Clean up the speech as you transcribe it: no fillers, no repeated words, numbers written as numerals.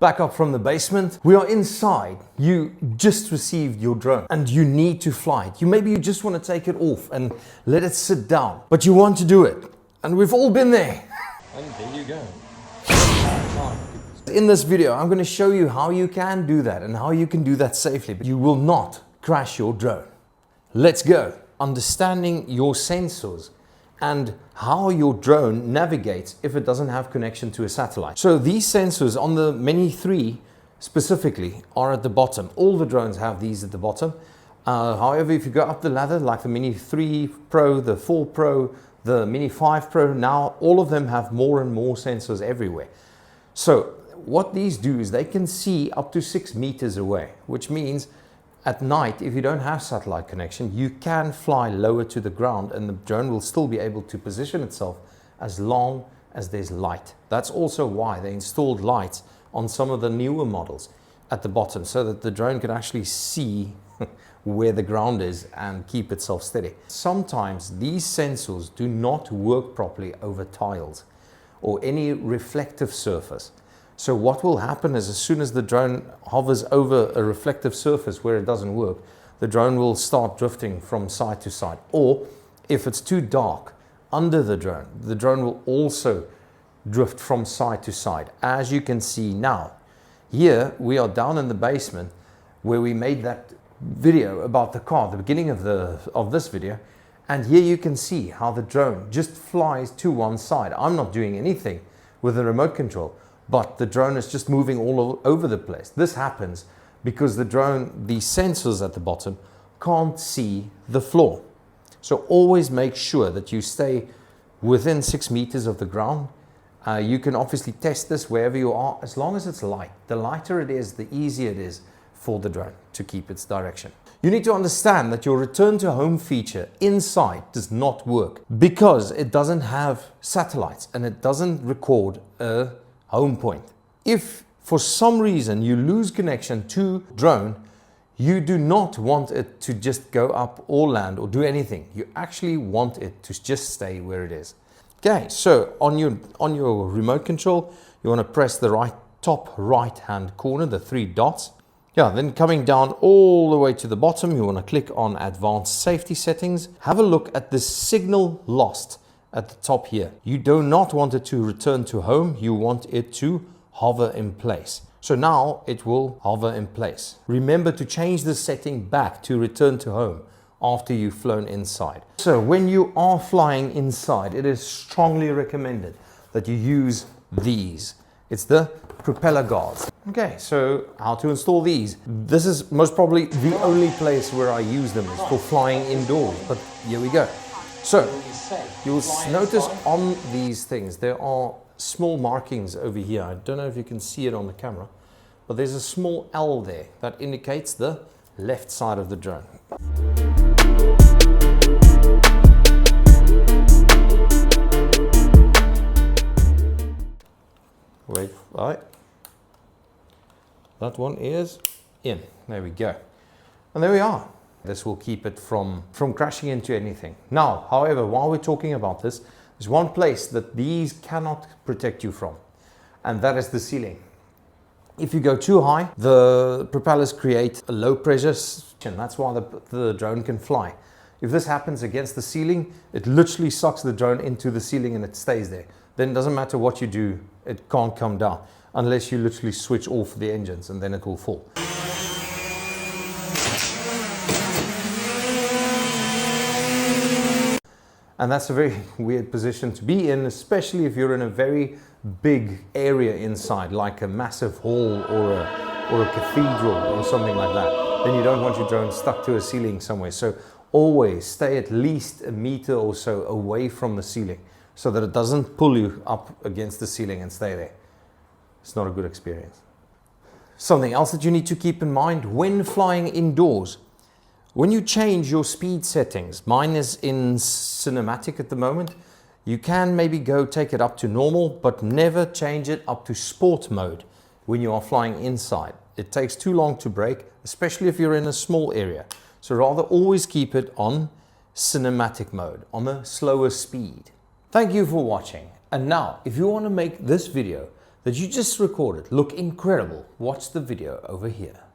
Back up from the basement, we are inside. You just received your drone and you need to fly it. Maybe you just want to take it off and let it sit down, but you want to do it. And we've all been there. And there you go. In this video, I'm going to show you how you can do that and how you can do that safely. But you will not crash your drone. Let's go. Understanding your sensors and how your drone navigates if it doesn't have connection to a satellite. So these sensors on the Mini 3 specifically are at the bottom. All the drones have these at the bottom. However, if you go up the ladder, like the Mini 3 Pro, the 4 Pro, the Mini 5 Pro, now all of them have more and more sensors everywhere. So what these do is they can see up to 6 meters away, which means at night, if you don't have satellite connection, you can fly lower to the ground and the drone will still be able to position itself as long as there's light. That's also why they installed lights on some of the newer models at the bottom so that the drone can actually see where the ground is and keep itself steady. Sometimes these sensors do not work properly over tiles or any reflective surface. So what will happen is as soon as the drone hovers over a reflective surface where it doesn't work, the drone will start drifting from side to side. Or if it's too dark under the drone will also drift from side to side. As you can see now, here we are down in the basement where we made that video about the car, the beginning of this video. And here you can see how the drone just flies to one side. I'm not doing anything with the remote control, but the drone is just moving all over the place. This happens because the sensors at the bottom can't see the floor. So always make sure that you stay within 6 meters of the ground. You can obviously test this wherever you are, as long as it's light. The lighter it is, the easier it is for the drone to keep its direction. You need to understand that your return to home feature inside does not work because it doesn't have satellites and it doesn't record a home point. If for some reason you lose connection to drone, you do not want it to just go up or land or do anything. You actually want it to just stay where it is. Okay, so on your remote control, you want to press the top right hand corner, the 3 dots. Yeah, then coming down all the way to the bottom, you want to click on Advanced Safety Settings. Have a look at the signal lost at the top here. You do not want it to return to home. You want it to hover in place. So now it will hover in place. Remember to change the setting back to return to home after you've flown inside. So when you are flying inside, it is strongly recommended that you use these. It's the propeller guards. Okay, so how to install these? This is most probably the only place where I use them is for flying indoors, but here we go. So you'll notice on these things, there are small markings over here. I don't know if you can see it on the camera, but there's a small L there that indicates the left side of the drone. Wait, right. That one is in. There we go. And there we are. This will keep it from crashing into anything. Now, however, while we're talking about this, there's one place that these cannot protect you from, and that is the ceiling. If you go too high, the propellers create a low pressure, and that's why the drone can fly. If this happens against the ceiling, it literally sucks the drone into the ceiling and it stays there. Then it doesn't matter what you do, it can't come down unless you literally switch off the engines, and then it will fall. And that's a very weird position to be in, especially if you're in a very big area inside, like a massive hall or a cathedral or something like that. Then you don't want your drone stuck to a ceiling somewhere. So always stay at least a meter or so away from the ceiling so that it doesn't pull you up against the ceiling and stay there. It's not a good experience. Something else that you need to keep in mind when flying indoors. When you change your speed settings, mine is in cinematic at the moment, you can maybe take it up to normal, but never change it up to sport mode when you are flying inside. It takes too long to brake, especially if you're in a small area. So rather always keep it on cinematic mode, on a slower speed. Thank you for watching. And now, if you want to make this video that you just recorded look incredible, watch the video over here.